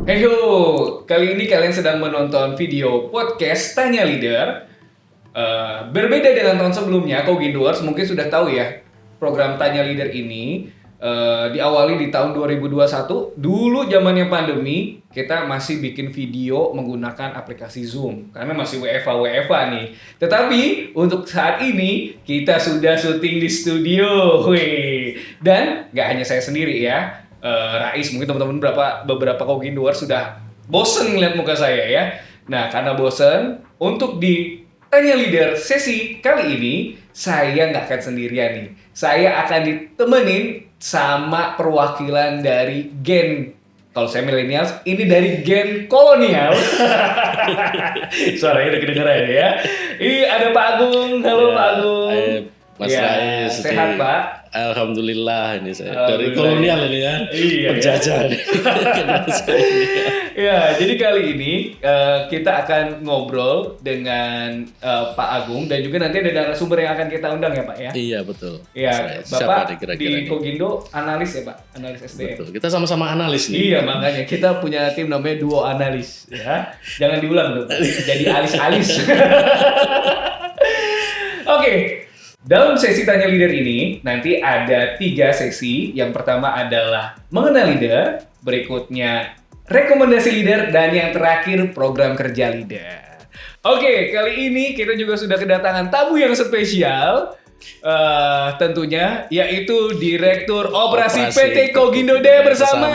Heyo, kali ini kalian sedang menonton video podcast Tanya Leader. Berbeda dengan tahun sebelumnya, Kogindoers mungkin sudah tahu ya, program Tanya Leader ini diawali di tahun 2021. Dulu zamannya pandemi, kita masih bikin video menggunakan aplikasi Zoom karena masih WFA nih. Tetapi untuk saat ini kita sudah syuting di studio, wih. Dan nggak hanya saya sendiri ya. Rais, mungkin teman-teman beberapa Kogindoers sudah bosen ngeliat muka saya ya. Nah, karena bosen, untuk di Tanya Leader sesi kali ini saya nggak akan sendirian nih. Saya akan ditemenin sama perwakilan dari Gen, kalau saya millennials, ini dari Gen kolonial. Suaranya udah kedengeran ya. Ini ada Pak Agung. Halo ya, Pak Agung. Mas Rais, sehat Pak. Alhamdulillah ini saya dari kolonial ini ya, iya, penjajah. Ya, jadi kali ini kita akan ngobrol dengan Pak Agung dan juga nanti ada narasumber yang akan kita undang ya Pak ya. Iya betul. Iya, Bapak di Kogindo analis ya Pak, analis SDM. Betul. Kita sama-sama analis nih. Iya makanya kita punya tim namanya duo analis ya. Jangan diulang tuh, jadi alis-alis. Oke. Dalam sesi Tanya Leader ini, nanti ada 3 sesi. Yang pertama adalah mengenal leader, berikutnya rekomendasi leader, dan yang terakhir program kerja leader. Oke, kali ini kita juga sudah kedatangan tamu yang spesial. Tentunya, yaitu Direktur Operasi PT Kogindo bersama.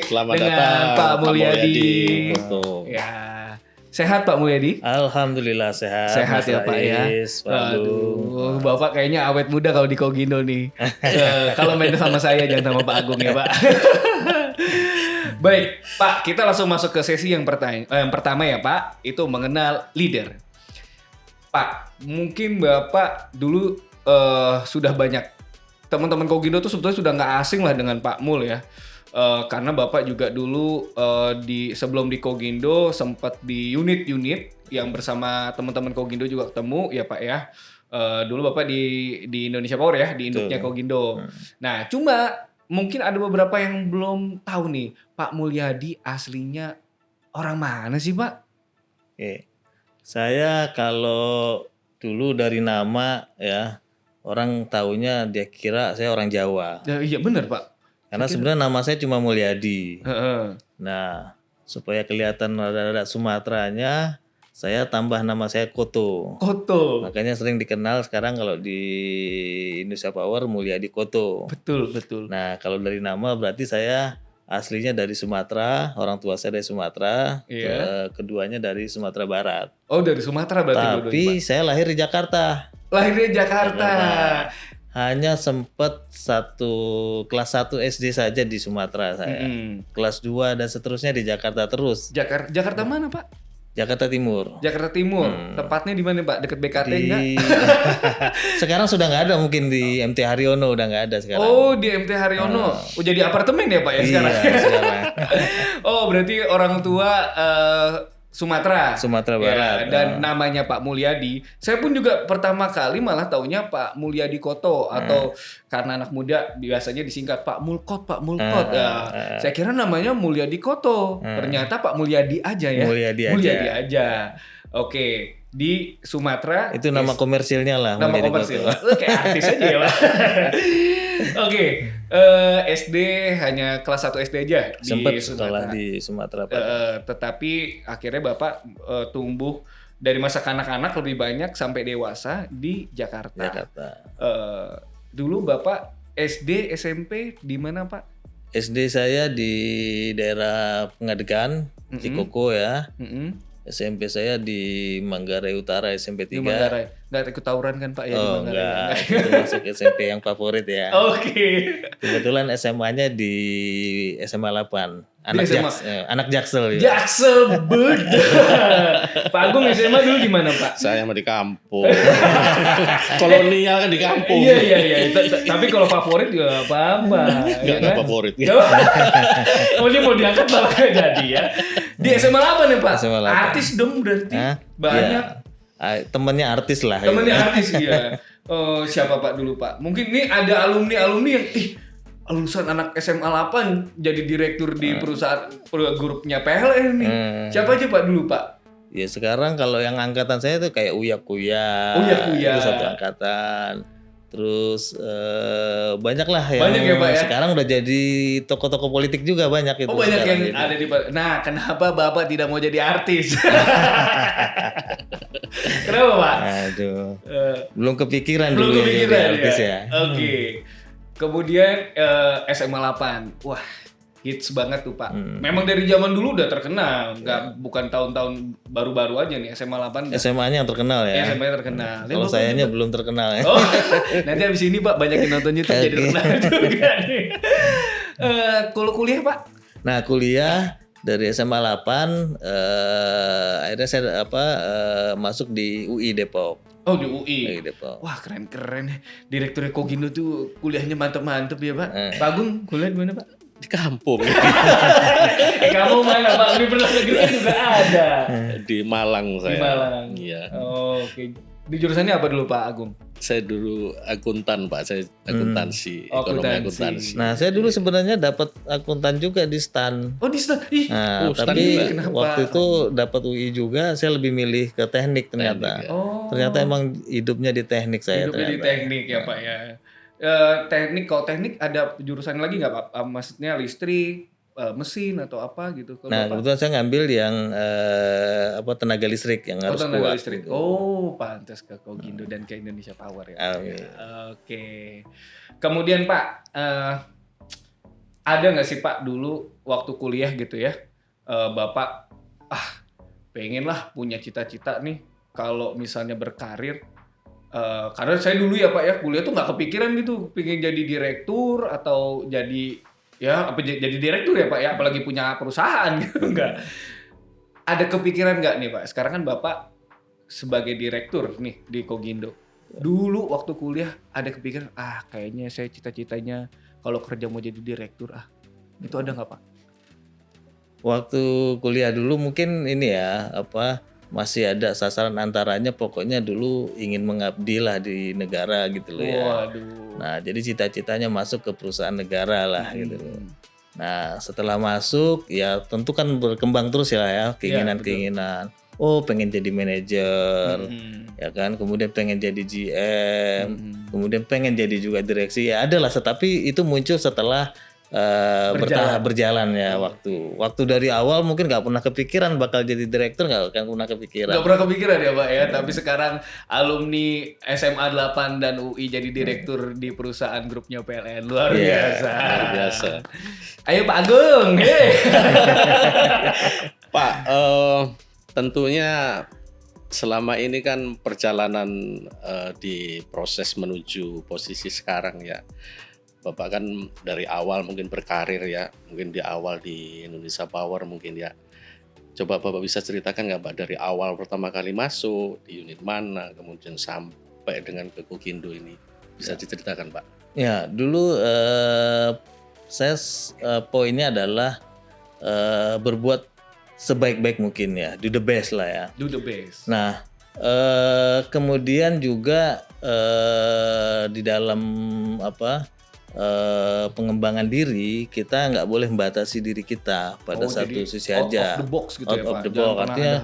Selamat dengan datang Pak Mulyadi. Betul. Ya. Sehat Pak Mulyadi? Alhamdulillah sehat. Sehat ya Pak ya. Aduh, Bapak kayaknya awet muda kalau di Kogindo nih. Kalau main sama saya jangan sama Pak Agung ya Pak. Baik Pak, kita langsung masuk ke sesi yang pertama ya Pak. Itu mengenal leader. Pak, mungkin Bapak dulu sudah banyak teman-teman Kogindo tuh sebetulnya sudah nggak asing lah dengan Pak Mul ya. Karena Bapak juga dulu sebelum di Kogindo sempat di unit-unit yang bersama teman-teman Kogindo juga ketemu ya Pak ya. Dulu Bapak di Indonesia Power ya, di induknya Kogindo. Nah, cuma mungkin ada beberapa yang belum tahu nih, Pak Mulyadi aslinya orang mana sih Pak? Saya kalau dulu dari nama ya, orang taunya dia kira saya orang Jawa. Ya, iya benar Pak. Karena sebenarnya nama saya cuma Mulyadi. Nah, supaya kelihatan rada-rada Sumateranya, saya tambah nama saya Koto. Koto. Makanya sering dikenal sekarang kalau di Indonesia Power Mulyadi Koto. Betul. Nah, kalau dari nama berarti saya aslinya dari Sumatera, orang tua saya dari Sumatera, keduanya dari Sumatera Barat. Oh, dari Sumatera berarti. Tapi saya lahir di Jakarta. Lahir di Jakarta. Hanya sempat kelas 1 SD saja di Sumatera saya. Kelas 2 dan seterusnya di Jakarta terus. Jakarta mana Pak? Jakarta Timur. Jakarta Timur. Tepatnya di mana Pak? Dekat BKT enggak? Sekarang sudah nggak ada, mungkin di MT Haryono udah nggak ada sekarang. Oh, di MT Haryono. Oh, jadi apartemen ya Pak ya sekarang? Iya, sekarang. Oh, berarti orang tua Sumatera Barat. Ya, dan namanya Pak Mulyadi. Saya pun juga pertama kali malah taunya Pak Mulyadi Koto atau karena anak muda biasanya disingkat Pak Mulkot. Saya kira namanya Mulyadi Koto. Ternyata Pak Mulyadi aja ya. Mulyadi aja. Oke, di Sumatera itu nama komersilnya lah. Nama komersil. Kayak artis aja ya Pak. Oke, SD hanya kelas 1 SD aja di sempat sekolah di Sumatera Pak. Tetapi akhirnya Bapak tumbuh dari masa kanak-kanak lebih banyak sampai dewasa di Jakarta. Dulu Bapak SD, SMP di mana Pak? SD saya di daerah Pengadegan, Cikoko ya. SMP saya di Manggarai Utara SMP 3. Di Manggarai. Nggak ikut tawuran kan Pak ya di Manggarai? Enggak. Itu masuk SMP yang favorit ya. Oke. Kebetulan SMA-nya di SMA 8. Anak Jaksel. Ya. Jaksel beda. Pak Agung SMA dulu di mana Pak? Saya mah di kampung. Kolonial kan di kampung. Iya. Tapi kalau favorit juga apa-apa. Enggak kan? Favorit. Oh, dia mau diangkat malah kayak jadi ya. Di SMA 8 ya Pak? SMA 8. Artis dong berarti. Banyak. Ya, temennya artis lah. Temennya artis ya. Siapa Pak dulu Pak? Mungkin ini ada alumni yang lulusan anak SMA 8 jadi direktur di perusahaan grupnya PLN nih. Siapa aja Pak dulu Pak? Ya sekarang kalau yang angkatan saya tuh kayak Uya Kuya, itu satu angkatan. Terus banyak lah yang banyak ya, Pak, ya? Sekarang udah jadi tokoh-tokoh politik juga banyak itu. Oh banyak yang ini. ada di. Nah kenapa Bapak tidak mau jadi artis? Kenapa Pak? Aduh, belum kepikiran Belum dulu kepikiran jadi artis ya. Oke. Kemudian SMA 8, wah hits banget tuh Pak. Memang dari zaman dulu udah terkenal, bukan tahun-tahun baru-baru aja nih SMA 8. SMA-nya yang terkenal ya. SMA-nya terkenal. Kalau sayanya belum terkenal ya. Oh, nanti abis ini Pak banyak yang nonton YouTube jadi terkenal juga nih. Kalau kuliah Pak? Nah kuliah dari SMA 8 akhirnya saya masuk di UI Depok. Oh di UI. Depok. Wah keren-keren. Direktur Kogindo tuh kuliahnya mantep-mantep ya Pak. Pak Agung kuliah di mana Pak? Di kampung. Kamu mana Pak? Universitas Negeri kan juga ada. Di Malang saya. Di Malang. Iya. Oh, oke. Di jurusannya apa dulu Pak Agung? Saya dulu akuntan Pak, saya akuntansi, ekonomi akuntansi. Nah saya dulu sebenarnya dapat akuntan juga di STAN. Oh di STAN? Ih. Nah, tapi waktu itu dapat UI juga, saya lebih milih ke teknik ternyata. Teknik, ya? Oh. Ternyata emang hidupnya di teknik saya. Hidupnya di teknik ya Pak ya. Teknik, kalau teknik ada jurusan lagi nggak Pak? Maksudnya listrik, mesin atau apa gitu? Nah kebetulan saya ngambil yang tenaga listrik yang harus tenaga kuat. Listrik. Gitu. Oh pantas ke Kogindo dan ke Indonesia Power ya. Amin. Oke. Kemudian Pak, ada nggak sih Pak dulu waktu kuliah gitu ya, Bapak pengen lah punya cita-cita nih kalau misalnya berkarir. Karena saya dulu ya Pak ya kuliah tuh nggak kepikiran gitu pengen jadi direktur atau jadi jadi direktur ya Pak ya apalagi punya perusahaan gitu enggak. Ada kepikiran nggak nih Pak? Sekarang kan Bapak sebagai direktur nih di Kogindo. Dulu waktu kuliah ada kepikiran kayaknya saya cita-citanya kalau kerja mau jadi direktur itu ada nggak Pak? Waktu kuliah dulu mungkin ini ya masih ada sasaran antaranya pokoknya dulu ingin mengabdi lah di negara gitu loh ya. Waduh. Nah jadi cita-citanya masuk ke perusahaan negara lah gitu loh. Nah setelah masuk ya tentu kan berkembang terus ya keinginan-keinginan. Oh pengen jadi manajer, ya kan. Kemudian pengen jadi GM, kemudian pengen jadi juga direksi. Ya adalah, tapi itu muncul setelah berjalan ya waktu dari awal mungkin nggak pernah kepikiran bakal jadi direktur, nggak pernah kepikiran. Nggak pernah kepikiran ya Pak ya, tapi sekarang alumni SMA 8 dan UI jadi direktur di perusahaan grupnya PLN luar biasa. Luar biasa. Ayo Pak Agung. Pak, tentunya selama ini kan perjalanan di proses menuju posisi sekarang ya. Bapak kan dari awal mungkin berkarir ya, mungkin di awal di Indonesia Power mungkin ya. Coba Bapak bisa ceritakan nggak Pak dari awal pertama kali masuk di unit mana, kemudian sampai dengan ke Kogindo ini, bisa diceritakan Pak? Ya dulu saya poinnya adalah berbuat sebaik-baik mungkin ya, do the best lah ya. Do the best. Nah kemudian juga di dalam pengembangan diri kita nggak boleh membatasi diri kita pada satu sisi aja. Out of the box gitu out ya of Pak. the box artinya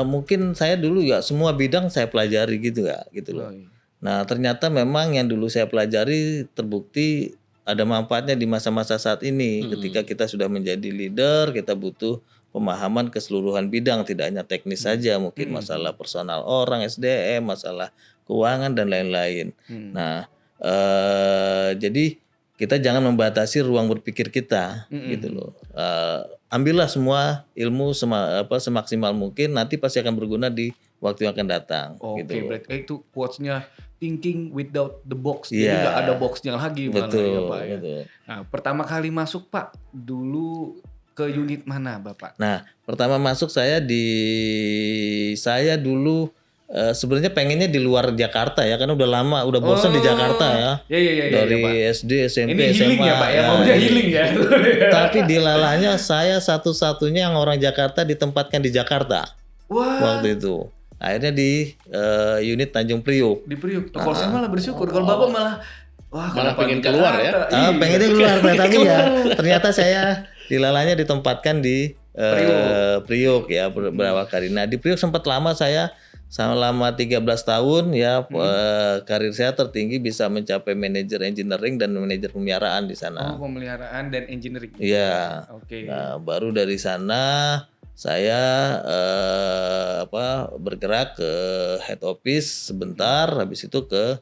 mungkin saya dulu ya semua bidang saya pelajari gitu loh. Nah ternyata memang yang dulu saya pelajari terbukti ada manfaatnya di masa-masa saat ini. Ketika kita sudah menjadi leader, kita butuh pemahaman keseluruhan bidang, tidak hanya teknis saja, mungkin masalah personal orang, SDM, masalah keuangan dan lain-lain. Nah jadi kita jangan membatasi ruang berpikir kita gitu loh. Ambillah semua ilmu semaksimal mungkin, nanti pasti akan berguna di waktu yang akan datang. Oke, gitu. berarti itu quotes-nya thinking without the box. Jadi nggak ada box-nya lagi malah ya Pak ya. Betul. Nah, pertama kali masuk Pak, dulu ke unit mana Bapak? Nah, pertama masuk saya dulu sebenarnya pengennya di luar Jakarta ya, karena udah lama, udah bosan di Jakarta ya. Iya, dari ya, SD, SMP, ini healing SMA. ya Pak ya, maunya healing ya. Tapi dilalahnya saya satu-satunya yang orang Jakarta ditempatkan di Jakarta. Wah. Waktu itu. Akhirnya di unit Tanjung Priuk. Di Priuk. Kalau saya malah bersyukur, kalau Bapak malah Wah, Malah kenapa pengen di keluar ya? Jakarta? Iya. Pengennya keluar, tapi ya ternyata saya dilalanya ditempatkan di Priok ya beberapa kali. Nah di Priok sempat lama saya selama 13 tahun ya karir saya tertinggi bisa mencapai manajer engineering dan manajer pemeliharaan di sana. Oh, pemeliharaan dan engineering. Iya. Oke. Nah baru dari sana saya bergerak ke head office sebentar, habis itu ke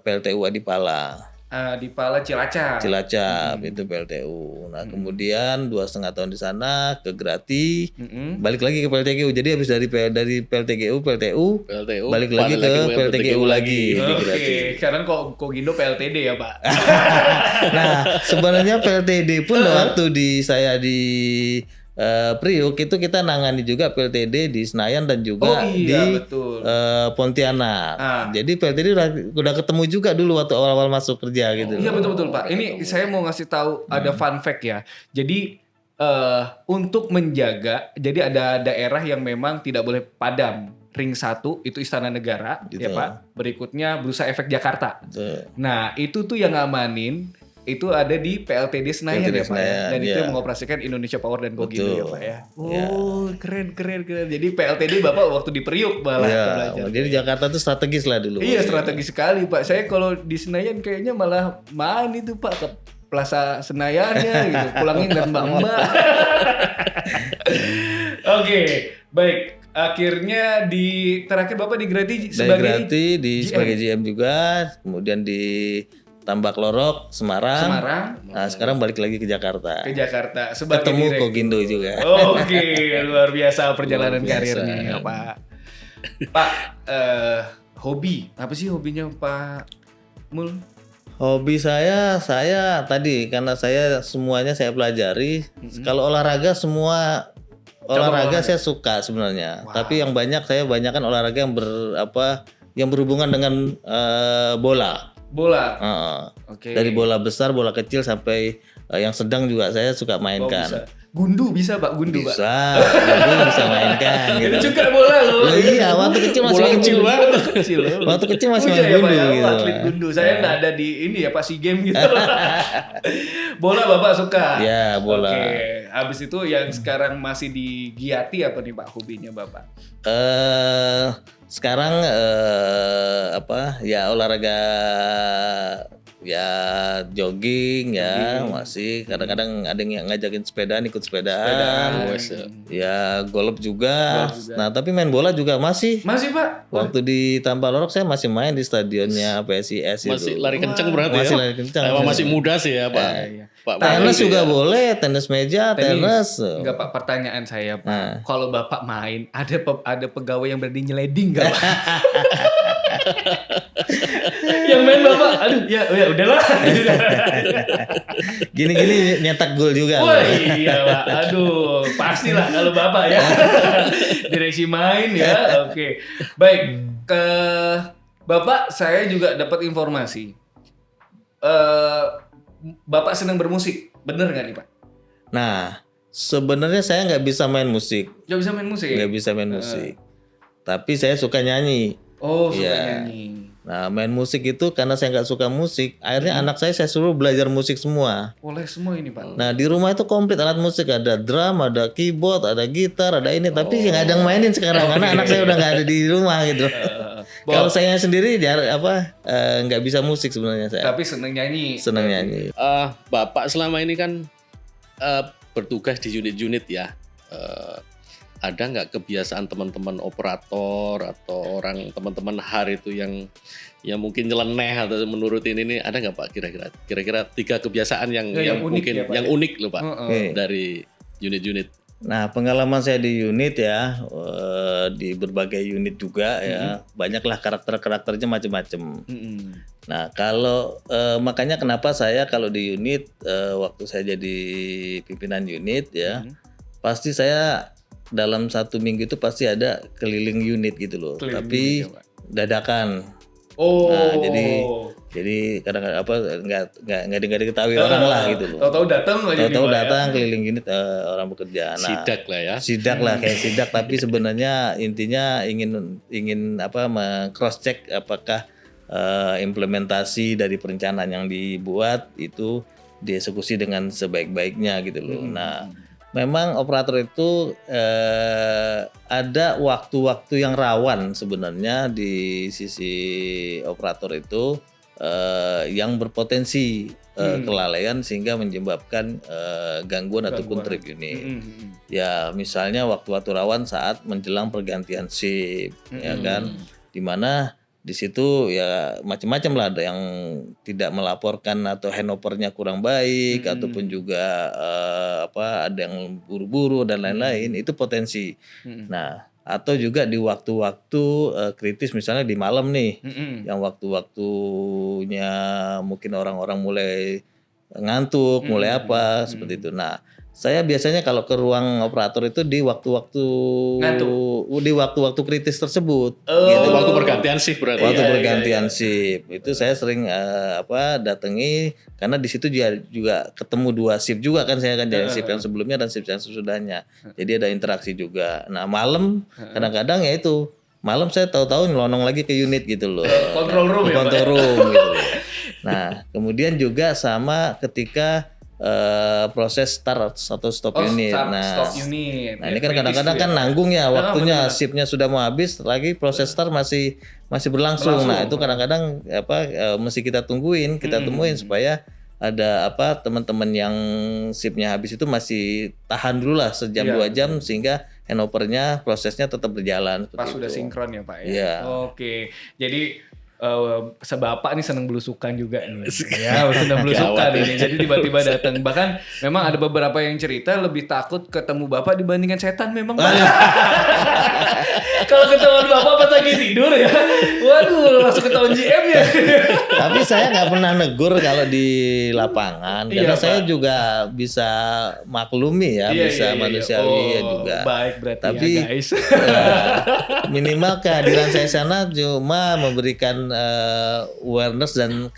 PLTU Adipala. Di Pala Cilacap. Cilacap itu PLTU. Nah kemudian 2,5 tahun di sana ke Grati, balik lagi ke PLTGU. Jadi habis dari PLTGU PLTU balik lagi ke PLTGU lagi di Grati. Oke, sekarang kok Gindo PLTD ya Pak? Nah sebenarnya PLTD pun waktu saya di Priuk itu kita nangani juga PLTD di Senayan dan juga di betul. Pontianak. Jadi PLTD udah ketemu juga dulu waktu awal-awal masuk kerja gitu. Iya betul Pak. Ini saya mau ngasih tahu ada fun fact ya. Jadi untuk menjaga, jadi ada daerah yang memang tidak boleh padam. Ring 1 itu Istana Negara, Gitu. ya Pak. Berikutnya Bursa Efek Jakarta. Betul. Nah itu tuh yang ngamanin itu ada di PLTD Senayan PLTD ya Pak ya. Senayan, Dan itu iya. yang mengoperasikan Indonesia Power dan Kogindo ya Betul. Pak ya. Oh keren. Jadi PLTD Bapak waktu di Priuk malah Ya, belajar. jadi Jakarta tuh strategis lah dulu. Iya strategis sekali Pak. Saya kalau di Senayan kayaknya malah main itu Pak ke Plaza Senayannya gitu. Pulangnya ngeliat mbak-mbak. Oke, baik. Akhirnya terakhir Bapak di Grati sebagai sebagai GM juga, kemudian di Tambak Lorok, Semarang. Nah, sekarang balik lagi ke Jakarta. Ke Jakarta sebagai Ketemu direktur. Kogindo juga. Oke, luar biasa perjalanan Luar biasa. karirnya Pak. Pak, hobi apa sih hobinya Pak Mul? Hobi saya tadi karena saya semuanya saya pelajari. Kalau olahraga semua olahraga saya suka sebenarnya. Tapi yang saya banyakkan olahraga yang berhubungan dengan bola. Bola. Oke. Dari bola besar, bola kecil sampai yang sedang juga saya suka mainkan. Bisa. Gundu bisa Pak, gundu Pak. Bisa mainkan gitu. Itu juga bola loh. Iya, waktu kecil masih Bola main kecil gundu. banget. Waktu kecil masih Oh, main iya ya, Pak, gundu ya. gitu. Atlet gundu. Saya nggak ada di ini ya Pak SEA Games gitu. Bola Bapak suka. Ya, bola. Oke. Habis itu yang sekarang masih digiati apa nih Pak hobinya Bapak? Sekarang ya olahraga ya jogging ya masih kadang-kadang ada yang ngajakin sepedaan ikut sepedaan. Ya golf juga. Nah tapi main bola juga masih Pak waktu di Tambak Lorok saya masih main di stadionnya PSIS Masih itu lari kenceng berarti masih ya? lari kenceng. Emang masih muda sih ya Pak. Pak Tenis Budi juga ya. boleh, tenis meja, tenis. Enggak Pak, pertanyaan saya Pak. Kalau Bapak main, ada pegawai yang berani nyeleding enggak Pak? Yang main Bapak, aduh ya udahlah. Gini-gini nyetak gol juga. Wah iya Pak, aduh pastilah kalau Bapak ya. Direksi main ya, oke. Baik, ke Bapak saya juga dapat informasi. Bapak senang bermusik, bener nggak nih Pak? Nah, sebenarnya saya nggak bisa main musik. Nggak bisa main musik? Nggak bisa main musik. Tapi saya suka nyanyi. Oh, suka Iya. nyanyi. Nah, main musik itu karena saya nggak suka musik, akhirnya anak saya suruh belajar musik semua. Oleh semua ini Pak. Nah, di rumah itu komplit alat musik, ada drum, ada keyboard, ada gitar, ada ini. Tapi nggak ada yang mainin sekarang karena anak saya udah nggak ada di rumah gitu. Kalau saya sendiri nggak bisa musik sebenarnya saya. Tapi seneng nyanyi. Senang nyanyi. Bapak selama ini kan bertugas di unit-unit ya. Ada nggak kebiasaan teman-teman operator atau teman-teman HAR itu yang mungkin nyeleneh atau menurutin ini, ada nggak Pak kira-kira 3 kebiasaan yang unik mungkin ya, Pak, yang unik loh Pak dari unit-unit. Nah, pengalaman saya di unit ya, di berbagai unit juga ya, banyaklah karakternya macam-macam. Nah, kalau makanya kenapa saya kalau di unit waktu saya jadi pimpinan unit ya, pasti saya dalam 1 minggu itu pasti ada keliling unit gitu loh. Tapi dadakan. Oh. Nah, jadi kadang-kadang nggak diketahui orang lah gitu loh. Tahu-tahu datang aja. Tahu-tahu datang keliling unit orang bekerja. Nah, Sidak lah ya. sidak lah kayak sidak tapi sebenarnya intinya ingin cross check apakah implementasi dari perencanaan yang dibuat itu dieksekusi dengan sebaik-baiknya gitu loh. Nah, memang operator itu ada waktu-waktu yang rawan sebenarnya di sisi operator itu yang berpotensi kelalaian sehingga menyebabkan gangguan ataupun trip unit. Ya misalnya waktu-waktu rawan saat menjelang pergantian shift, ya kan, dimana di situ ya macam-macam lah, ada yang tidak melaporkan atau handovernya kurang baik ataupun juga ada yang buru-buru dan lain-lain, itu potensi. Nah, atau juga di waktu-waktu kritis misalnya di malam nih, yang waktu-waktunya mungkin orang-orang mulai ngantuk, mulai apa seperti itu. Nah, saya biasanya kalau ke ruang operator itu di waktu-waktu kritis tersebut. Gitu. Waktu pergantian shift berarti. Waktu pergantian shift itu saya sering datangi karena di situ juga ketemu 2 shift juga kan, saya akan jalan shift yang sebelumnya dan shift yang sesudahnya. Jadi ada interaksi juga. Nah, malam kadang-kadang ya itu malam saya tahu-tahu nyelonong lagi ke unit gitu loh. Control room ya, Pak? Control room gitu loh. Nah, kemudian juga sama ketika proses start atau stop unit. Stop unit. Nah, ini kan kadang-kadang kan nanggung ya waktunya, shiftnya sudah mau habis, lagi proses start masih berlangsung. Nah, itu kadang-kadang mesti kita temuin supaya ada teman-teman yang shiftnya habis itu masih tahan dulu lah sejam 2 jam sehingga handovernya prosesnya tetap berjalan. Pas sudah sinkron ya Pak ya. Iya. Oke, jadi sebapak nih seneng belusukan juga nih. Ya, seneng belusukan ini. Jadi tiba-tiba datang. Bahkan memang ada beberapa yang cerita lebih takut ketemu bapak dibandingkan setan memang. Kalau ketahuan bapak pas lagi tidur ya, waduh langsung ketahuan GM ya. Tapi saya nggak pernah negur kalau di lapangan, karena saya juga bisa maklumi ya, bisa manusiawi ya juga. Baik berarti tapi, ya guys. Minimal kehadiran saya sana cuma memberikan awareness dan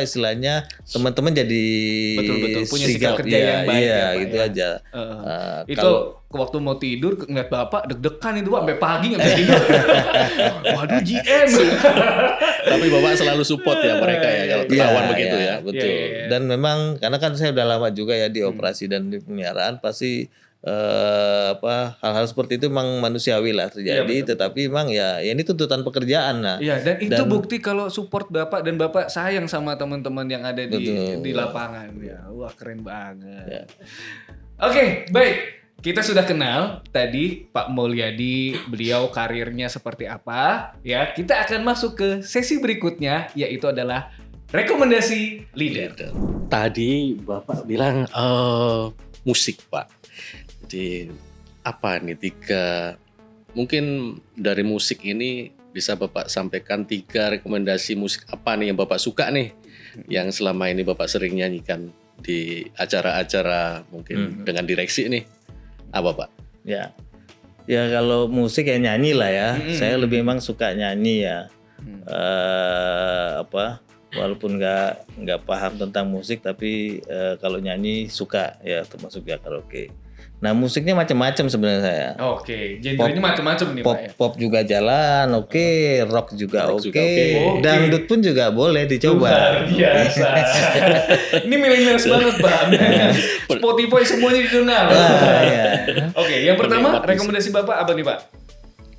istilahnya teman-teman jadi betul punya sikap kerja yang baik. Iya, ya, gitu ya. aja. Itu waktu mau tidur ngeliat bapak deg-degan itu sampai pagi nggak bisa tidur. Waduh GM. Tapi bapak selalu support ya mereka ya kalau ketahuan begitu ya. Betul. Dan memang karena kan saya udah lama juga ya di operasi dan di pemeliharaan, pasti hal-hal seperti itu memang manusiawi lah terjadi, tetapi memang ya ini tuntutan pekerjaan lah. Iya, dan itu bukti kalau support bapak dan bapak sayang sama teman-teman yang ada di lapangan. Ya, wah keren banget. Ya. Oke, baik. Kita sudah kenal tadi Pak Mulyadi, beliau karirnya seperti apa. Ya, kita akan masuk ke sesi berikutnya, yaitu adalah rekomendasi leader. Tadi bapak bilang musik Pak. Jadi apa nih mungkin dari musik ini bisa Bapak sampaikan 3 rekomendasi musik apa nih yang Bapak suka nih, yang selama ini Bapak sering nyanyikan di acara-acara mungkin dengan direksi nih, apa Pak? Ya kalau musik ya nyanyi lah ya. Saya lebih memang suka nyanyi ya. Walaupun nggak paham tentang musik, tapi kalau nyanyi suka ya, termasuk ya karaoke. Nah, musiknya macam-macam sebenarnya saya. Oke, genrenya macam-macam nih Pak ya. Pop juga jalan, rock juga oke. Dangdut pun juga boleh dicoba. Luar biasa. Ini milenial banget Pak. Spotify semuanya didengar. Oke, yang pertama rekomendasi Bapak apa nih Pak?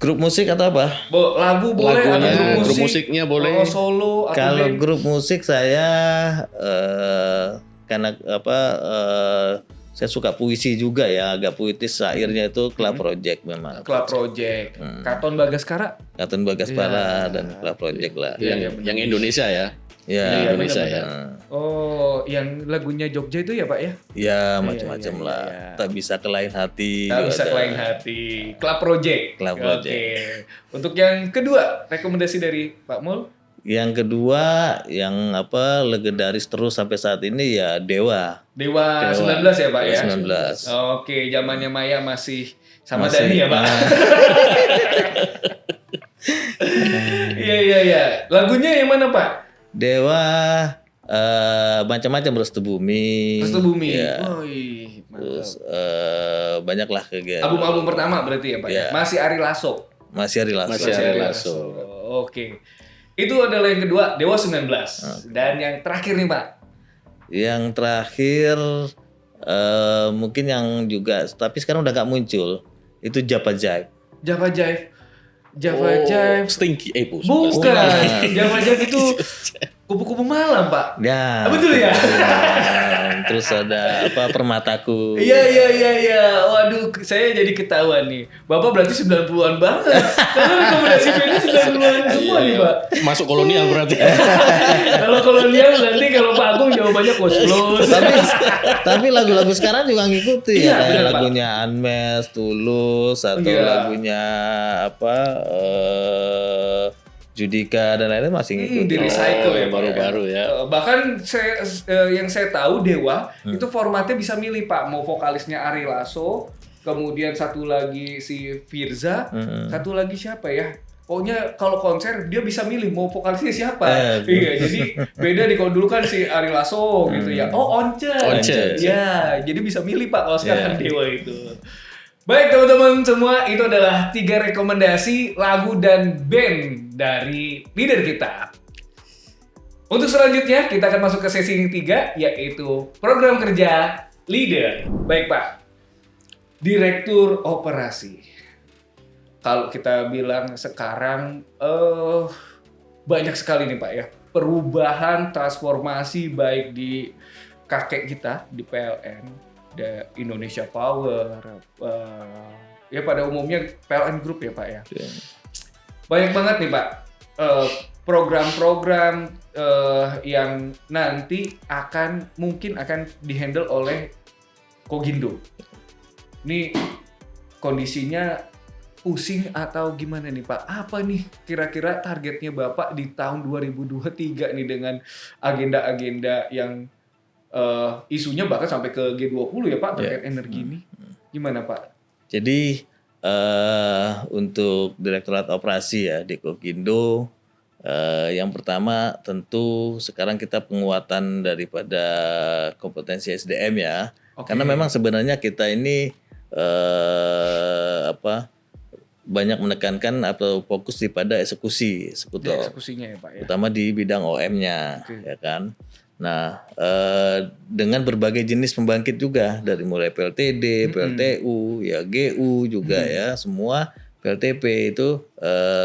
Grup musik atau apa? Lagu boleh, atau grup musiknya boleh. Solo atau kalau grup musik saya karena saya suka puisi juga ya, agak puitis syairnya itu Club Project memang. Club Project. Katon Bagaskara dan Club Project lah. Yang Indonesia ya. Ya, Indonesia ya. Oh, yang lagunya Jogja itu ya Pak ya? Ya, macam-macam lah. Tak bisa ke lain hati. Tak bisa ke lain hati. Club Project. Club Project. Oke. Untuk yang kedua, rekomendasi dari Pak Mul? Yang kedua, yang legendaris terus sampai saat ini ya Dewa 19 ya Pak ya? 19. Oke, zamannya Maya masih sama Dani ya Pak? Iya. Lagunya yang mana Pak? Dewa macam-macam, Restu Bumi. Ya. Terus banyaklah kegiatan. Album pertama berarti ya Pak ya? Masih Ari Lasso. Masih Ari Lasso. Oke. Itu adalah yang kedua, Dewa 19. Dan yang terakhir nih Pak. Yang terakhir mungkin yang juga tapi sekarang udah gak muncul itu Java Jive. Java Jive. Java Jive. Stinky Bukan. Java Jive itu kupu-kupu malam Pak. Ya. Betul ya? Terus ada apa Permataku. Iya. Waduh, saya jadi ketahuan nih. Bapak berarti 90-an banget. Karena rekomendasi band 90-an semua nih, Pak. Masuk kolonial berarti. Kalau kolonial nanti kalau Pak Agung jawabannya Koslos. Tapi lagu-lagu sekarang juga ngikutin Iya, ya. Kayak benar, Pak. lagunya Unmesh, Tulus atau Iya. lagunya apa Judika dan lain-lain masih ngikutin. Di recycle ya, Pak. baru-baru ya. Bahkan yang saya tahu Dewa itu formatnya bisa milih Pak, mau vokalisnya Ari Lasso, kemudian satu lagi si Firza, satu lagi siapa ya? Pokoknya kalau konser dia bisa milih mau vokalisnya siapa. Iya, jadi beda nih kalau dulu kan si Ari Lasso gitu ya. Oh, Once. Ya, jadi bisa milih Pak kalau sekarang Dewa itu. Baik teman-teman semua, itu adalah 3 rekomendasi lagu dan band dari leader kita. Untuk selanjutnya kita akan masuk ke sesi yang 3, yaitu program kerja leader. Baik Pak, Direktur Operasi. Kalau kita bilang sekarang banyak sekali nih Pak ya, perubahan transformasi baik di kakek kita di PLN. Indonesia Power, ya pada umumnya PLN Group ya Pak ya. Banyak banget nih Pak program-program yang nanti mungkin akan dihandle oleh Kogindo. Ini kondisinya pusing atau gimana nih Pak? Apa nih kira-kira targetnya Bapak di tahun 2023 nih dengan agenda-agenda yang isunya bahkan sampai ke G20 ya Pak terkait energi ini. Gimana Pak? Jadi untuk Direktorat Operasi ya di Kogindo yang pertama tentu sekarang kita penguatan daripada kompetensi SDM ya. Karena memang sebenarnya kita ini banyak menekankan atau fokus pada eksekutor. Eksekusinya ya Pak ya. Terutama di bidang OM-nya ya kan. Nah, dengan berbagai jenis pembangkit juga dari mulai PLTD, PLTU, ya GU juga ya, semua PLTP itu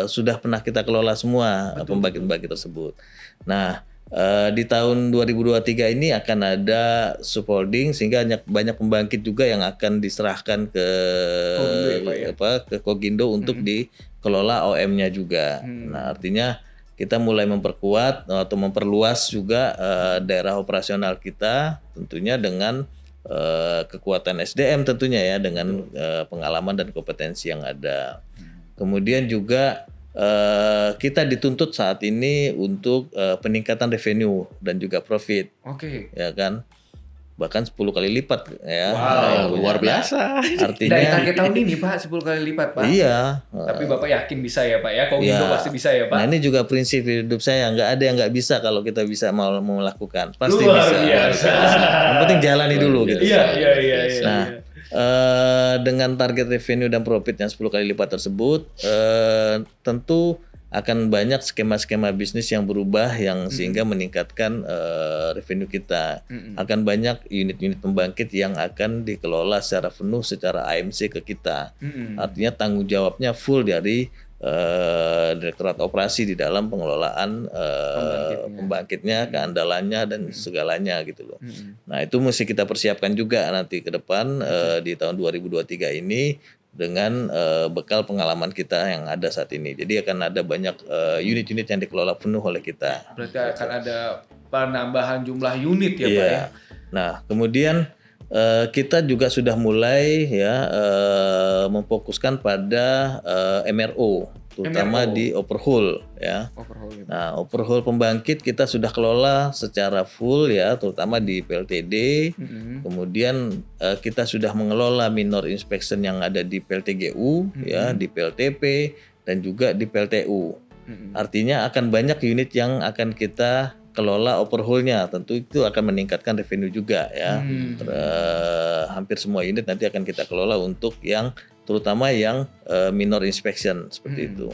sudah pernah kita kelola semua pembangkit-pembangkit tersebut. Nah, di tahun 2023 ini akan ada subholding sehingga banyak pembangkit juga yang akan diserahkan ke ke Kogindo untuk dikelola OM-nya juga. Nah, artinya kita mulai memperkuat atau memperluas juga daerah operasional kita tentunya dengan kekuatan SDM tentunya ya dengan pengalaman dan kompetensi yang ada. Kemudian juga kita dituntut saat ini untuk peningkatan revenue dan juga profit. Ya kan? Bahkan 10 kali lipat ya. Wow, luar biasa. Artinya dari target tahun ini Pak 10 kali lipat Pak. Iya. Tapi Bapak yakin bisa ya Pak ya? Kogindo pasti bisa ya Pak. Nah ini juga prinsip hidup saya, nggak ada yang nggak bisa kalau kita bisa mau melakukan. Pasti luar bisa. biasa. Yang penting jalani dulu gitu. Iya. Nah, dengan target revenue dan profit yang 10 kali lipat tersebut, tentu akan banyak skema-skema bisnis yang berubah yang sehingga meningkatkan revenue kita. Akan banyak unit-unit pembangkit yang akan dikelola secara penuh secara AMC ke kita. Artinya tanggung jawabnya full dari Direktorat Operasi di dalam pengelolaan pembangkitnya, keandalannya dan segalanya gitu loh. Nah, itu mesti kita persiapkan juga nanti ke depan di tahun 2023 ini dengan bekal pengalaman kita yang ada saat ini. Jadi akan ada banyak unit-unit yang dikelola penuh oleh kita. Berarti akan ada penambahan jumlah unit ya Pak ya. Nah, kemudian kita juga sudah mulai ya memfokuskan pada MRO, terutama di overhaul ya. Nah, overhaul pembangkit kita sudah kelola secara full ya, terutama di PLTD. Kemudian kita sudah mengelola minor inspection yang ada di PLTGU ya, di PLTP dan juga di PLTU. Artinya akan banyak unit yang akan kita kelola overhaulnya, tentu itu akan meningkatkan revenue juga ya. Hampir semua unit nanti akan kita kelola untuk yang terutama yang minor inspection seperti itu.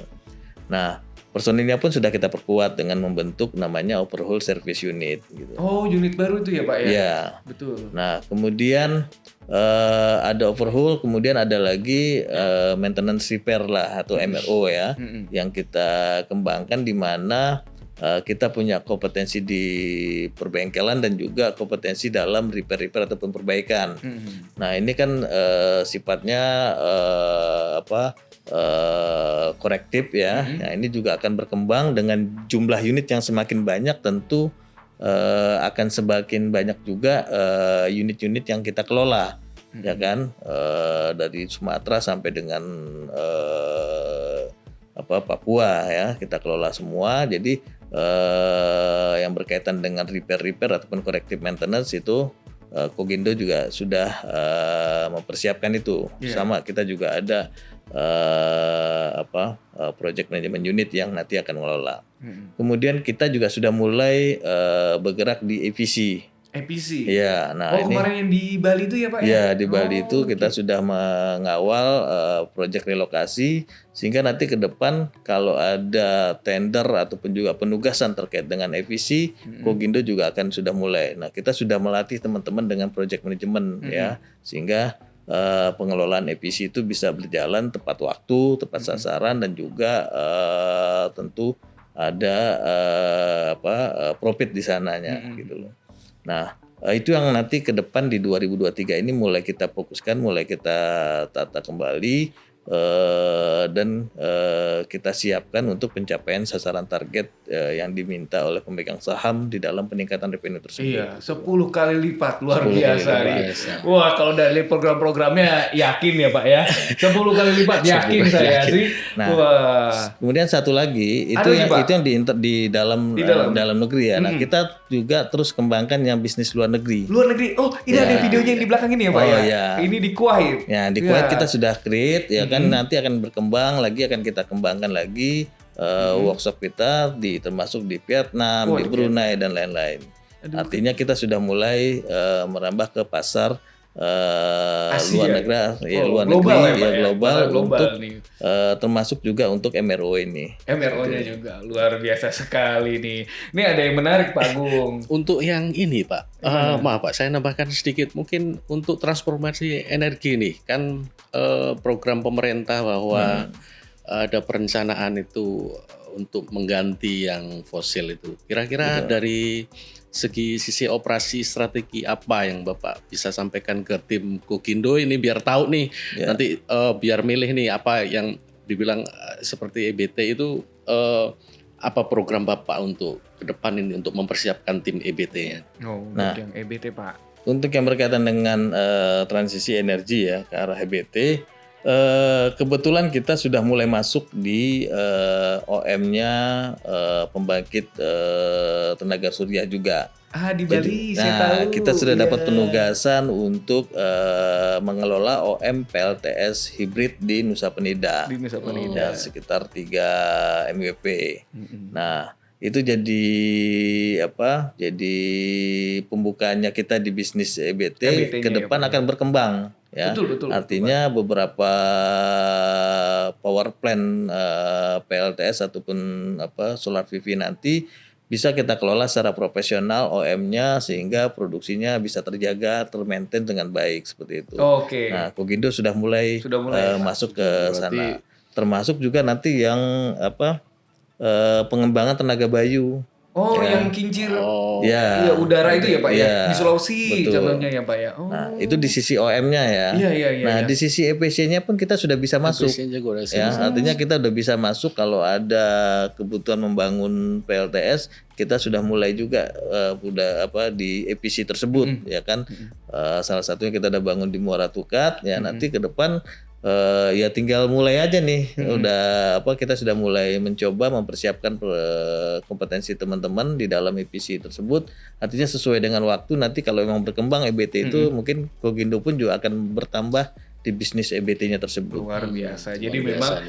Nah, personilnya pun sudah kita perkuat dengan membentuk namanya overhaul service unit gitu. Oh, unit baru itu ya Pak ya? Iya. Betul. Nah, kemudian ada overhaul, kemudian ada lagi maintenance repair lah atau MRO ya, yang kita kembangkan di mana kita punya kompetensi di perbengkelan dan juga kompetensi dalam repair ataupun perbaikan. Nah, ini kan sifatnya korektif ya. Nah, ini juga akan berkembang dengan jumlah unit yang semakin banyak, tentu akan semakin banyak juga unit-unit yang kita kelola, ya kan, dari Sumatera sampai dengan Papua ya, kita kelola semua. Jadi yang berkaitan dengan repair ataupun corrective maintenance itu Kogindo juga sudah mempersiapkan itu. Sama kita juga ada project management unit yang nanti akan mengelola. Kemudian kita juga sudah mulai bergerak di EPC. EPC. Iya, nah ini kemarin yang di Bali itu ya Pak ya? Ya, di Bali itu kita sudah mengawal proyek relokasi, sehingga nanti ke depan kalau ada tender ataupun juga penugasan terkait dengan EPC, Kogindo juga akan sudah mulai. Nah, kita sudah melatih teman-teman dengan proyek manajemen ya, sehingga pengelolaan EPC itu bisa berjalan tepat waktu, tepat sasaran, dan juga tentu ada profit di sananya gitu loh. Nah, itu yang nanti ke depan di 2023 ini mulai kita fokuskan, mulai kita tata kembali dan kita siapkan untuk pencapaian sasaran target yang diminta oleh pemegang saham di dalam peningkatan revenue tersebut. Iya, 10 kali lipat, luar 10 kali biasa nih. lipat. Wah, kalau dari program-programnya yakin ya Pak ya, 10 kali lipat yakin saya sih. Nah, wah. Kemudian satu lagi itu yang di dalam negeri ya. Nah, kita juga terus kembangkan yang bisnis luar negeri. Luar negeri. Oh, ini ada videonya yang di belakang ini ya Pak ya. Ya. Ini di Kuwait. Ya, di Kuwait kita sudah create ya kan, nanti akan berkembang lagi, akan kita kembangkan lagi workshop kita termasuk di Vietnam, di Brunei dan lain-lain. Artinya kita sudah mulai merambah ke pasar luar negeri, global untuk termasuk juga untuk MRO ini. MRO-nya juga luar biasa sekali nih. Ini ada yang menarik Pak Agung. Untuk yang ini Pak, maaf Pak, saya nambahkan sedikit. Mungkin untuk transformasi energi nih, kan program pemerintah bahwa ada perencanaan itu untuk mengganti yang fosil itu. Kira-kira dari sisi operasi strategi apa yang Bapak bisa sampaikan ke tim Kogindo ini biar tahu nih nanti biar milih nih apa yang dibilang seperti EBT itu apa program Bapak untuk ke depan ini untuk mempersiapkan tim EBT-nya. Nah, yang EBT Pak. Untuk yang berkaitan dengan transisi energi ya ke arah EBT, kebetulan kita sudah mulai masuk di OM-nya pembangkit tenaga surya juga. Di Bali saya tahu. Kita sudah dapat penugasan untuk mengelola OM PLTS hibrid di Nusa Penida. Di Nusa Penida. Sekitar 3 MWP. Nah, itu jadi Jadi pembukaannya kita di bisnis EBT ke depan akan berkembang ya. Betul. Artinya beberapa power plant PLTS ataupun solar PV nanti bisa kita kelola secara profesional OM-nya sehingga produksinya bisa terjaga, termaintain dengan baik seperti itu. Nah, Kogindo sudah mulai masuk ke sana. Termasuk juga nanti yang pengembangan tenaga bayu. Yang kincir ya udara itu ya Pak ya. Di Sulawesi betul. Contohnya ya Pak ya. Nah, itu di sisi OM-nya ya. Nah, di sisi EPC-nya pun kita sudah bisa masuk. Artinya kita udah bisa masuk kalau ada kebutuhan membangun PLTS, kita sudah mulai juga di EPC tersebut ya kan. Salah satunya kita udah bangun di Muara Tukat ya. Nanti ke depan ya tinggal mulai aja nih. Kita sudah mulai mencoba mempersiapkan kompetensi teman-teman di dalam EPC tersebut. Artinya sesuai dengan waktu nanti kalau memang berkembang EBT itu mungkin Kogindo pun juga akan bertambah di bisnis EBT-nya tersebut. Luar biasa. Jadi memang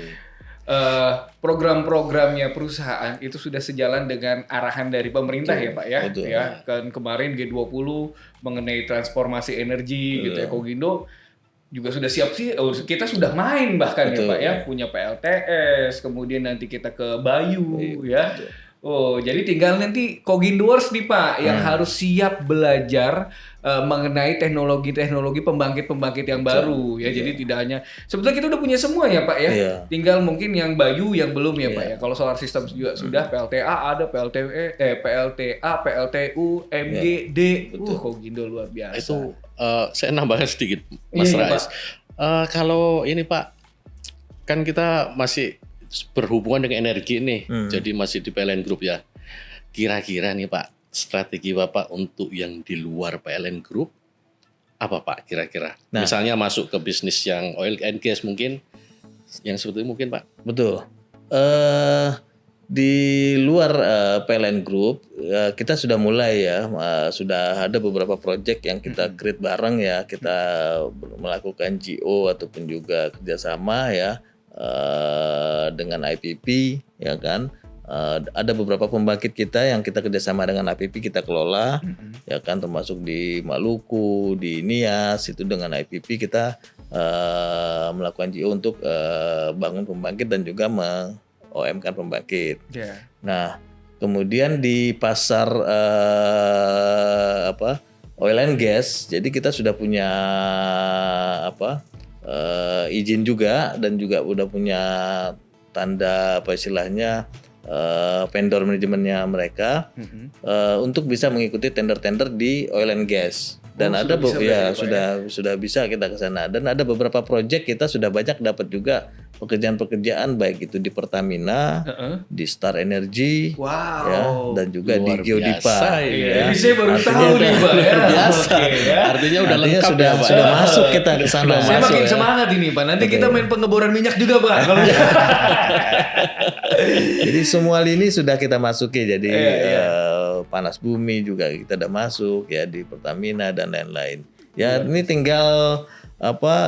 program-programnya perusahaan itu sudah sejalan dengan arahan dari pemerintah ya Pak ya. Betul. Ya kan kemarin G20 mengenai transformasi energi gitu ya. Kogindo juga sudah siap sih, kita sudah main bahkan ya Betul. Pak ya, punya PLTS, kemudian nanti kita ke Bayu ya. Oh, jadi tinggal nanti Kogindors nih Pak yang harus siap belajar mengenai teknologi-teknologi pembangkit-pembangkit yang baru ya. Jadi tidak hanya sebetulnya kita udah punya semua ya Pak ya. Iya. Tinggal mungkin yang Bayu yang belum ya Pak ya. Kalau solar system juga sudah PLTA ada, PLTA, PLTU, MGD. Kogindo luar biasa. Itu saya nambahkan sedikit Mas Iya, Rais. Kalau ini Pak, kan kita masih berhubungan dengan energi nih, jadi masih di PLN Group ya. Kira-kira nih Pak, strategi Bapak untuk yang di luar PLN Group apa Pak kira-kira? Nah. Misalnya masuk ke bisnis yang oil and gas mungkin, yang seperti itu mungkin Pak? Betul. Di luar PLN Group kita sudah mulai ya, sudah ada beberapa proyek yang kita create bareng ya, kita melakukan GO ataupun juga kerjasama ya dengan IPP ya kan. Ada beberapa pembangkit kita yang kita kerjasama dengan IPP kita kelola ya kan, termasuk di Maluku, di Nias itu dengan IPP kita melakukan GO untuk bangun pembangkit dan juga OM kan pembangkit. Yeah. Nah, kemudian di pasar oil and gas, jadi kita sudah punya izin juga dan juga udah punya tanda apa istilahnya vendor manajemennya mereka untuk bisa mengikuti tender-tender di oil and gas. Dan ada sudah bisa kita ke sana, dan ada beberapa proyek kita sudah banyak dapat juga pekerjaan-pekerjaan baik itu di Pertamina, di Star Energy, ya, dan juga Luar di Geodipa. biasa, Ini saya baru tahu nih Pak ya. biasa. Oke, ya. Artinya udah Artinya lengkap sudah ya Pak. sudah masuk kita ke sana. Saya masuk makin ya. semangat ini Pak. Nanti kita main pengeboran minyak juga Pak. Kalau Jadi semua lini sudah kita masuki. Jadi panas bumi juga kita udah masuk ya di Pertamina dan lain-lain. Ya ini tinggal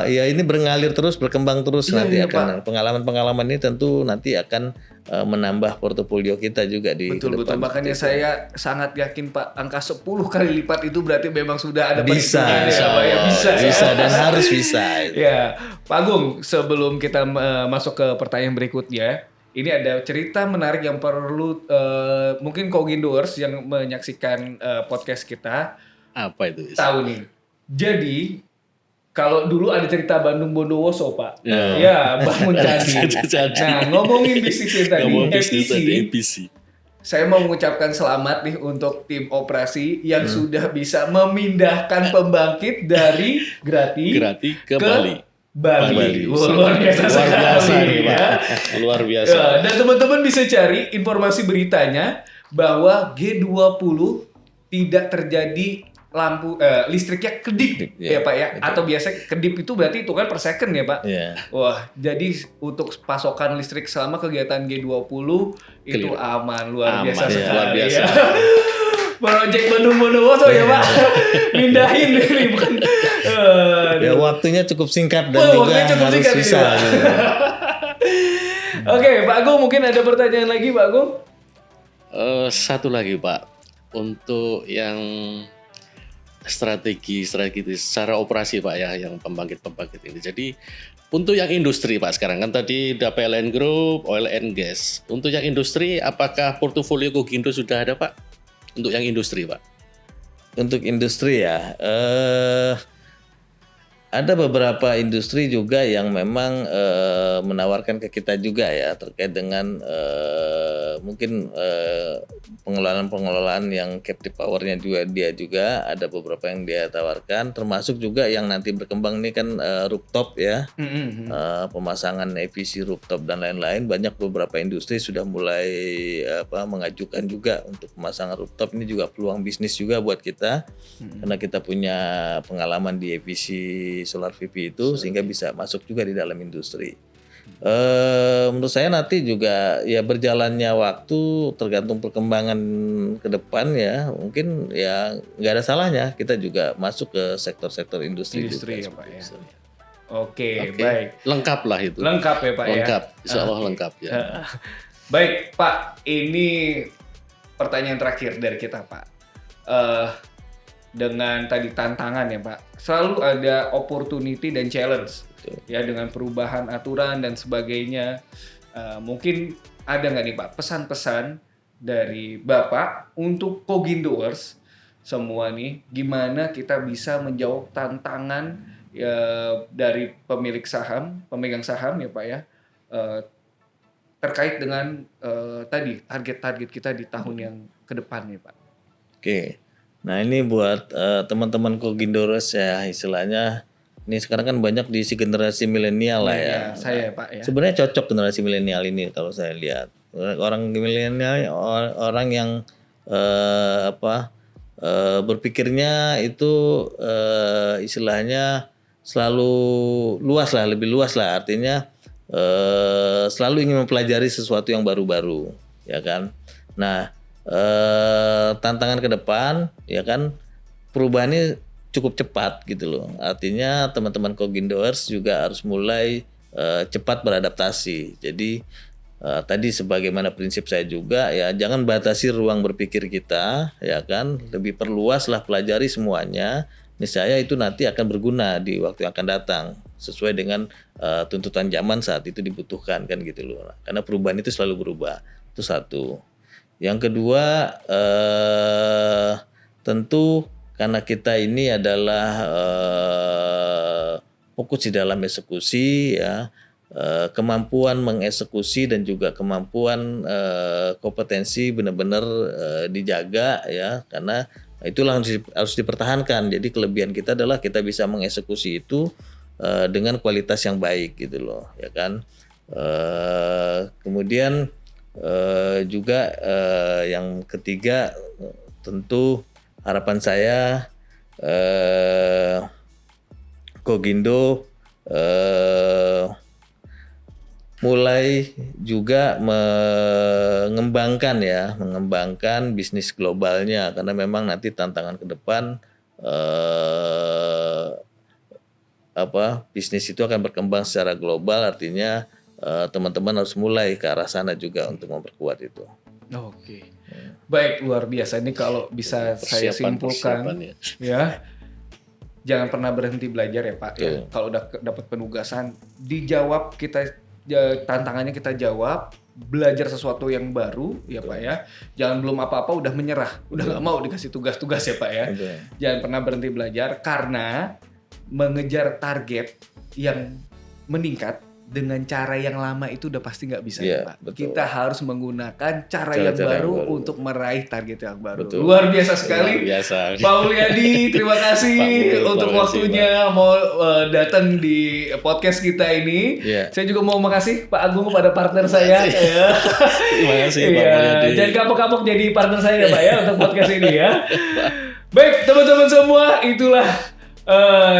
ini mengalir terus, berkembang terus nanti akan pengalaman-pengalaman ini tentu nanti akan menambah portofolio kita juga di betul. kedepan. Makanya saya sangat yakin Pak, angka 10 kali lipat itu berarti memang sudah ada Bisa, perhitungannya ya, Pak, ya. bisa dan harus bisa. Ya, Pak Agung, sebelum kita masuk ke pertanyaan berikutnya, ini ada cerita menarik yang perlu mungkin Kogindors yang menyaksikan podcast kita Apa itu? tahu nih. Jadi kalau dulu ada cerita Bandung Bondowoso Pak, Ya. ya bangun candi. Candi. Nah ngomongin bisnisnya tadi, APC. saya mau mengucapkan selamat nih untuk tim operasi yang sudah bisa memindahkan pembangkit dari Grati ke Bali. Bali. Wah, luar biasa sekali, nih, ya. Pak. Luar biasa. Ya, dan teman-teman bisa cari informasi beritanya bahwa G20 tidak terjadi listriknya kedip ya Pak ya, atau biasa kedip itu berarti itu kan per second ya Pak. Yeah. Wah, jadi untuk pasokan listrik selama kegiatan G20 itu aman luar biasa sekali. Luar biasa. Ya. Project Bandung Bondowoso ya Pak. Mindahin ini bukan. Ya waktunya cukup singkat dan waktunya juga cukup harus singkat bisa. ini, Pak. Oke, Pak Agung mungkin ada pertanyaan lagi Pak Agung? Satu lagi Pak, untuk yang strategi secara operasi Pak ya, yang pembangkit ini. Jadi untuk yang industri Pak sekarang kan tadi udah PLN Group, oil and gas. Untuk yang industri apakah portofolio Kogindo sudah ada Pak? Untuk yang industri Pak? Untuk industri ya, ada beberapa industri juga yang memang menawarkan ke kita juga ya terkait dengan mungkin pengelolaan yang captive powernya juga dia juga ada beberapa yang dia tawarkan, termasuk juga yang nanti berkembang ini kan rooftop ya, pemasangan EPC rooftop dan lain-lain. Banyak beberapa industri sudah mulai mengajukan juga untuk pemasangan rooftop. Ini juga peluang bisnis juga buat kita karena kita punya pengalaman di EPC solar PV itu sehingga bisa masuk juga di dalam industri. Menurut saya nanti juga ya berjalannya waktu tergantung perkembangan ke depan ya, mungkin ya nggak ada salahnya kita juga masuk ke sektor-sektor industri juga, ya Pak ya. Oke, baik. Lengkap lah itu. Lengkap ya Pak lengkap. ya. Insya Allah lengkap ya. Baik Pak, ini pertanyaan terakhir dari kita Pak. dengan tadi tantangan ya Pak, selalu ada opportunity dan challenge. Betul. Ya dengan perubahan aturan dan sebagainya. Mungkin ada nggak nih Pak pesan-pesan dari Bapak untuk Kogindoers semua nih, gimana kita bisa menjawab tantangan ya, dari pemegang saham ya Pak ya, terkait dengan tadi target-target kita di tahun yang ke depan nih Pak. Oke. Nah, ini buat teman-teman Kogindoers ya, istilahnya ini sekarang kan banyak diisi generasi milenial lah ya. Ya, saya Pak ya. Sebenarnya cocok generasi milenial ini kalau saya lihat. Orang milenial orang yang berpikirnya itu istilahnya selalu luas lah, lebih luas lah, artinya selalu ingin mempelajari sesuatu yang baru-baru, ya kan. Nah, tantangan ke depan, ya kan, perubahannya cukup cepat gitu loh. Artinya teman-teman Kogindoers juga harus mulai cepat beradaptasi. Jadi tadi sebagaimana prinsip saya juga ya, jangan batasi ruang berpikir kita, ya kan, lebih perluaslah, pelajari semuanya. Niscaya itu nanti akan berguna di waktu yang akan datang sesuai dengan tuntutan zaman saat itu dibutuhkan kan gitu loh. Karena perubahan itu selalu berubah. Itu satu. Yang kedua tentu karena kita ini adalah fokus di dalam eksekusi ya, kemampuan mengeksekusi dan juga kemampuan kompetensi benar-benar dijaga ya, karena itulah harus dipertahankan. Jadi kelebihan kita adalah kita bisa mengeksekusi itu dengan kualitas yang baik gitu loh, ya kan. Kemudian juga yang ketiga tentu harapan saya Kogindo mulai juga mengembangkan bisnis globalnya, karena memang nanti tantangan ke depan bisnis itu akan berkembang secara global, artinya teman-teman harus mulai ke arah sana juga untuk memperkuat itu. Oke. Baik, luar biasa ini kalau bisa saya simpulkan ya. Jangan pernah berhenti belajar ya Pak ya. Kalau udah dapat penugasan, dijawab, kita tantangannya kita jawab, belajar sesuatu yang baru ya Pak ya. Jangan belum apa-apa udah menyerah, udah nggak mau dikasih tugas-tugas ya Pak ya. Jangan pernah berhenti belajar, karena mengejar target yang meningkat dengan cara yang lama itu udah pasti nggak bisa ya Pak. Betul. Kita harus menggunakan cara yang baru untuk meraih target yang baru. Betul. Luar biasa sekali. Luar biasa. Pak Mulyadi, terima kasih untuk waktunya mau datang di podcast kita ini. Saya juga mau makasih Pak Agung kepada partner saya. Terima kasih Pak Mulyadi. Jangan kapok-kapok jadi partner saya ya Pak ya untuk podcast ini ya. Baik teman-teman semua, itulah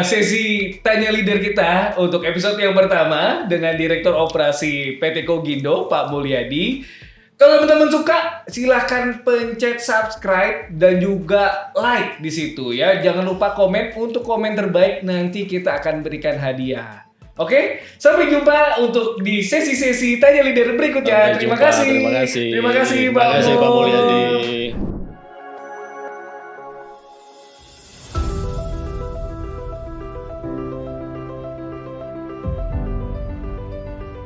sesi Tanya Leader kita untuk episode yang pertama dengan Direktur Operasi PT Kogindo, Pak Mulyadi. Kalau teman-teman suka, silahkan pencet subscribe dan juga like di situ ya. Jangan lupa komen, untuk komen terbaik nanti kita akan berikan hadiah. Oke, sampai jumpa untuk di sesi-sesi Tanya Leader berikutnya. Terima kasih. Terima kasih Pak Mulyadi.